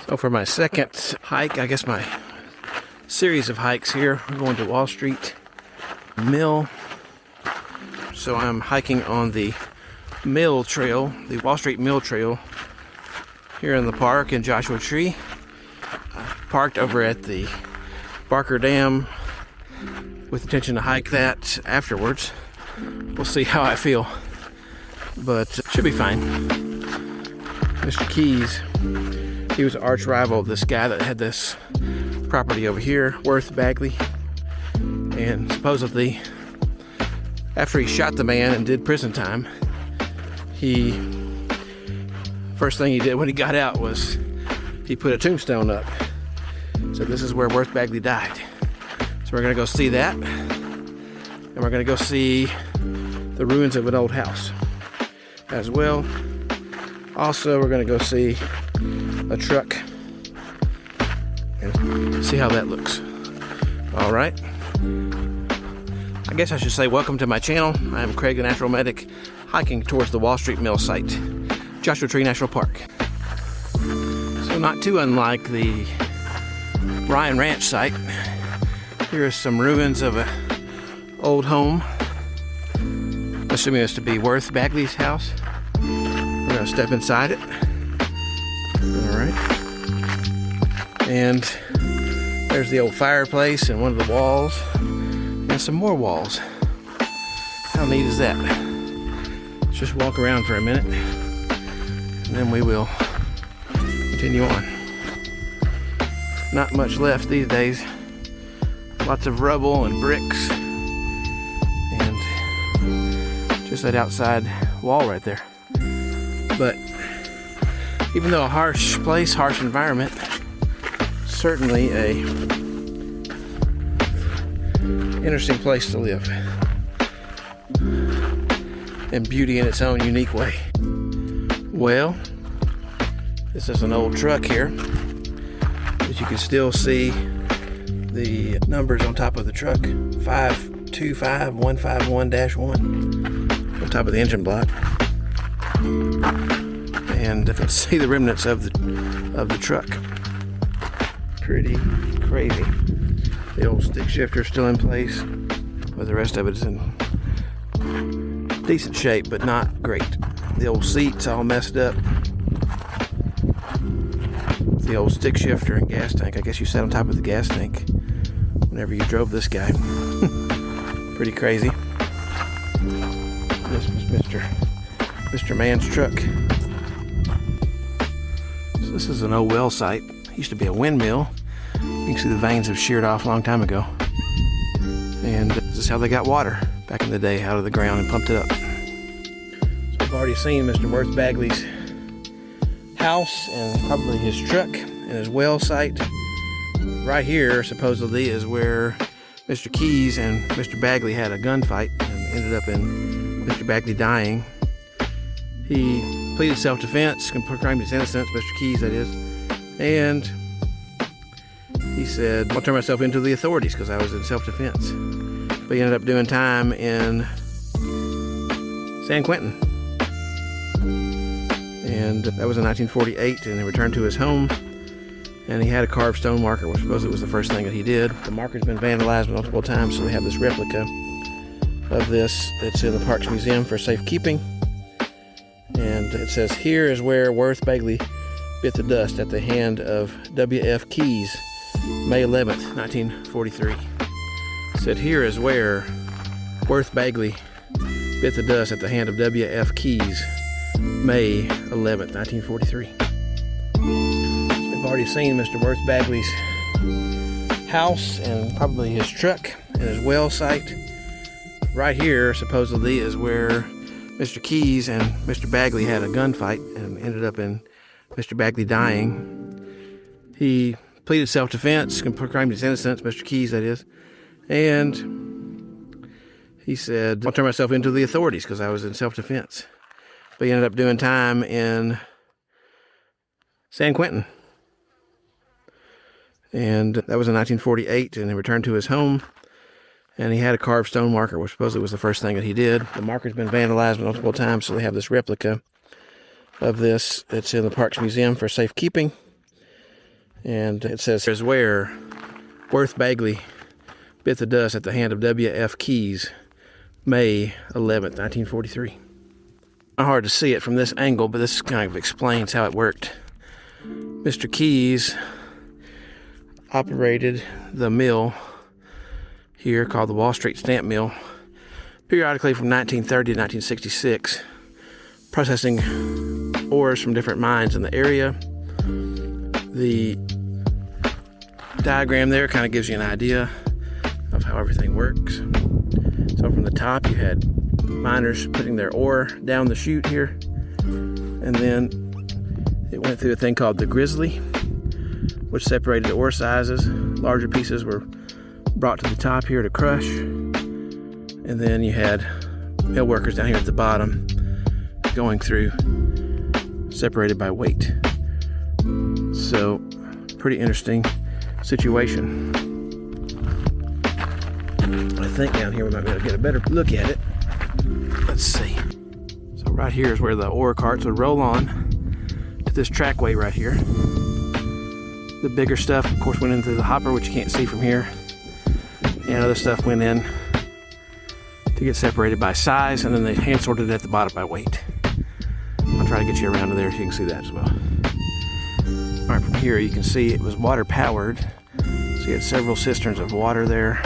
So for my second hike, I guess my series of hikes here, I'm going to Wall Street Mill. So I'm hiking on the Mill Trail, the Wall Street Mill Trail here in the park in Joshua Tree. Parked over at the Barker Dam with intention to hike that afterwards. We'll see how I feel, but it should be fine. Mr. Keys, he was an arch rival of this guy that had this property over here, Worth Bagley, and supposedly after he shot the man and did prison time, first thing he did when he got out was he put a tombstone up. So this is where Worth Bagley died. So we're gonna go see that, and we're gonna go see the ruins of an old house as well. Also, we're gonna go see a truck and see how that looks. All right. I guess I should say welcome to my channel. I am Craig, the Natural Medic, hiking towards the Wall Street Mill site, Joshua Tree National Park. So not too unlike the Ryan Ranch site. Here are some ruins of an old home, assuming this to be Worth Bagley's house. We're gonna step inside it. All right. And there's the old fireplace and one of the walls, and some more walls. How neat is that? Let's just walk around for a minute, and then we will continue on. Not much left these days. Lots of rubble and bricks, and just that outside wall right there. But even though a harsh place, harsh environment, certainly a interesting place to live, and beauty in its own unique way. Well, this is an old truck here, but you can still see the numbers on top of the truck, 525151-1 on top of the engine block, and you can see the remnants of the truck. Pretty crazy. The old stick shifter still in place, but the rest of it is in decent shape, but not great. The old seats all messed up. The old stick shifter and gas tank. I guess you sat on top of the gas tank whenever you drove this guy. Pretty crazy. This was Mr. Mann's truck. So this is an old well site. It used to be a windmill. You can see the veins have sheared off a long time ago. And this is how they got water back in the day out of the ground and pumped it up. So I've already seen Mr. Worth Bagley's house and probably his truck and his well site. Right here supposedly is where Mr. Keys and Mr. Bagley had a gunfight and ended up in Mr. Bagley dying. He pleaded self-defense and proclaimed his innocence, Mr. Keys that is, and he said, I'll turn myself into the authorities because I was in self-defense. But he ended up doing time in San Quentin. And that was in 1948, and he returned to his home, and he had a carved stone marker, which supposedly was the first thing that he did. The marker's been vandalized multiple times, so they have this replica of this. It's in the Parks Museum for safekeeping. And it says, here is where Worth Bagley bit the dust at the hand of W.F. Keys, May 11th, 1943. It said, here is where Worth Bagley bit the dust at the hand of W.F. Keys, May 11th, 1943. We've already seen Mr. Worth Bagley's house and probably his truck and his well site. Right here supposedly is where Mr. Keys and Mr. Bagley had a gunfight and ended up in Mr. Bagley dying. He pleaded self-defense and proclaimed his innocence, Mr. Keys that is, and he said, I'll turn myself into the authorities because I was in self-defense. But he ended up doing time in San Quentin. And that was in 1948, and he returned to his home, and he had a carved stone marker, which supposedly was the first thing that he did. The marker's been vandalized multiple times, so they have this replica of this. It's in the Parks Museum for safekeeping. And it says, "Here's where Worth Bagley bit the dust at the hand of W.F. Keys, May 11th, 1943. Not hard to see it from this angle, but this kind of explains how it worked. Mr. Keys operated the mill here called the Wall Street Stamp Mill periodically from 1930 to 1966, processing ores from different mines in the area. The diagram there kind of gives you an idea of how everything works. So from the top you had miners putting their ore down the chute here, and then it went through a thing called the grizzly, which separated ore sizes. Larger pieces were brought to the top here to crush, and then you had mill workers down here at the bottom going through, separated by weight. So pretty interesting situation. I think down here we might be able to get a better look at it. Let's see. So right here is where the ore carts would roll on to this trackway right here. The bigger stuff, of course, went into the hopper, which you can't see from here. And other stuff went in to get separated by size, and then they hand sorted it at the bottom by weight. I'll try to get you around to there so you can see that as well. All right, from here you can see it was water powered. So you had several cisterns of water there.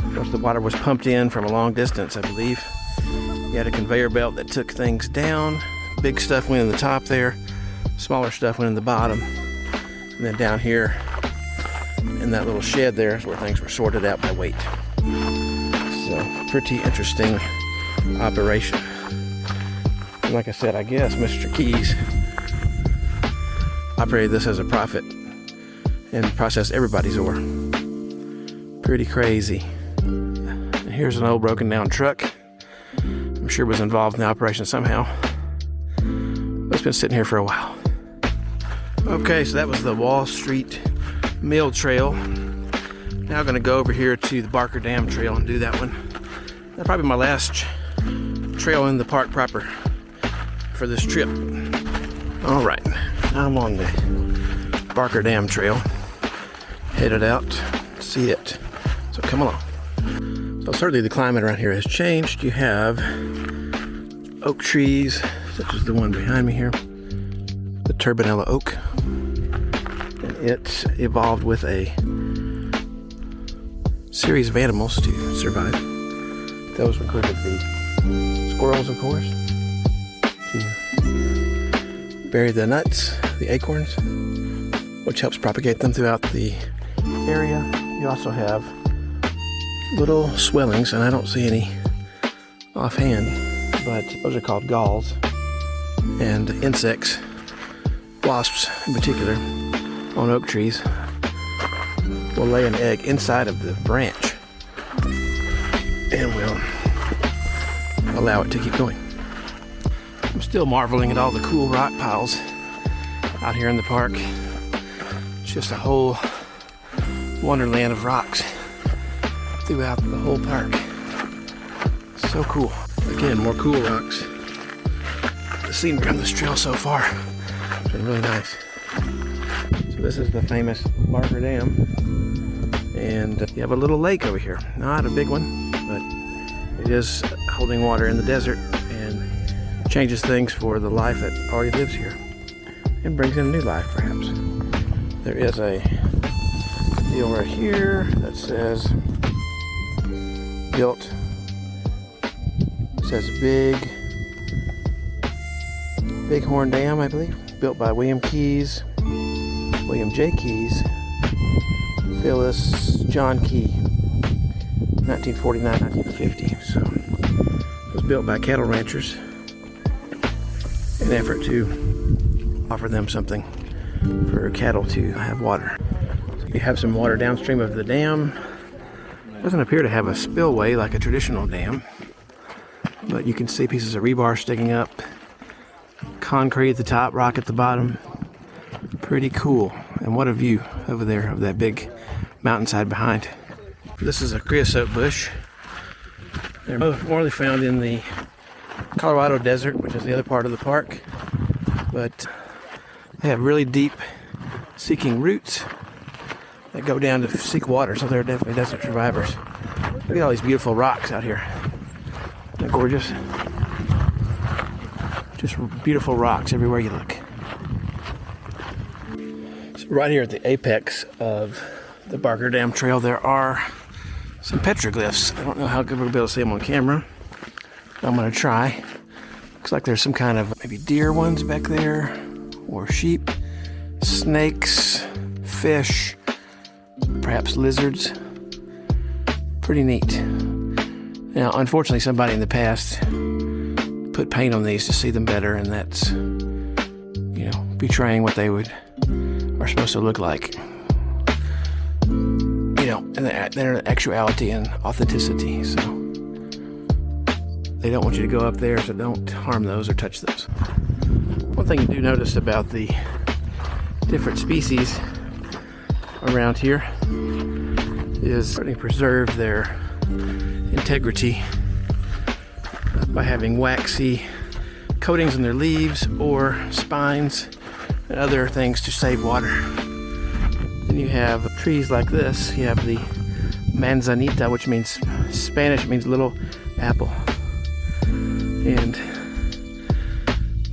Most of the water was pumped in from a long distance, I believe. You had a conveyor belt that took things down. Big stuff went in the top there. Smaller stuff went in the bottom. And then down here in that little shed there is where things were sorted out by weight. So pretty interesting operation. And like I said, I guess Mr. Keys operated this as a profit and processed everybody's ore. Pretty crazy. And here's an old broken down truck. I'm sure was involved in the operation somehow. But it's been sitting here for a while. Okay, so that was the Wall Street Mill Trail. Now I'm going to go over here to the Barker Dam Trail and do that one. That's probably my last trail in the park proper for this trip. All right, I'm on the Barker Dam Trail, headed out to see it. So come along. So certainly the climate around here has changed. You have oak trees, such as the one behind me here, the Turbinella oak. And it evolved with a series of animals to survive. Those included the squirrels, of course, to bury the nuts, the acorns, which helps propagate them throughout the area. You also have little swellings, and I don't see any offhand, but those are called galls, and insects, wasps in particular, on oak trees will lay an egg inside of the branch and will allow it to keep going. I'm still marveling at all the cool rock piles out here in the park. It's just a whole wonderland of rocks throughout the whole park. So cool. Again, more cool rocks. The scenery on this trail so far has been really nice. So this is the famous Barker Dam, and you have a little lake over here. Not a big one, but it is holding water in the desert and changes things for the life that already lives here and brings in a new life, perhaps. There is a deal right here that says built, it says Bighorn Dam, I believe, built by William J. Keys, Phyllis John Key, 1949-1950. So it was built by cattle ranchers in an effort to offer them something for cattle to have water. So you have some water downstream of the dam. It doesn't appear to have a spillway like a traditional dam, but you can see pieces of rebar sticking up, concrete at the top, rock at the bottom. Pretty cool. And what a view over there of that big mountainside behind. This is a creosote bush. They're more found in the Colorado desert, which is the other part of the park, but they have really deep seeking roots that go down to seek water, so they're definitely desert survivors. Look at all these beautiful rocks out here. Isn't that gorgeous? Just beautiful rocks everywhere you look. So right here at the apex of the Barker Dam Trail, there are some petroglyphs. I don't know how good we'll be able to see them on camera. I'm going to try. Looks like there's some kind of maybe deer ones back there, or sheep, snakes, fish, perhaps lizards. Pretty neat. Now, unfortunately, somebody in the past put paint on these to see them better, and that's, betraying what they are supposed to look like. And their actuality and authenticity. So they don't want you to go up there, so don't harm those or touch those. One thing you do notice about the different species around here is starting to preserve their integrity by having waxy coatings on their leaves or spines and other things to save water. Then you have trees like this. You have the manzanita, which means Spanish means little apple, and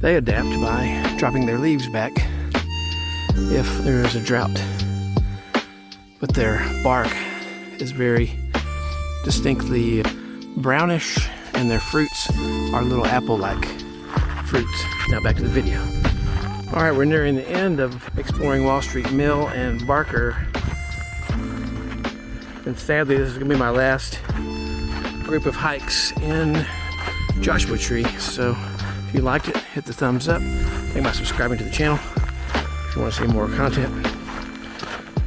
they adapt by dropping their leaves back if there is a drought. But their bark is very distinctly brownish, and their fruits are little apple-like fruits. Now back to the video. All right, we're nearing the end of exploring Wall Street Mill and Barker. And sadly, this is gonna be my last group of hikes in Joshua Tree. So if you liked it, hit the thumbs up. Think about subscribing to the channel if you want to see more content.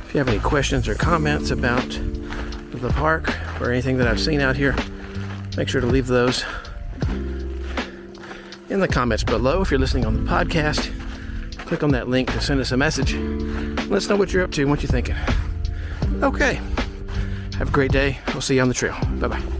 If you have any questions or comments about the park or anything that I've seen out here, make sure to leave those in the comments below. If you're listening on the podcast, click on that link to send us a message. Let us know what you're up to and what you're thinking. Okay. Have a great day. We'll see you on the trail. Bye-bye.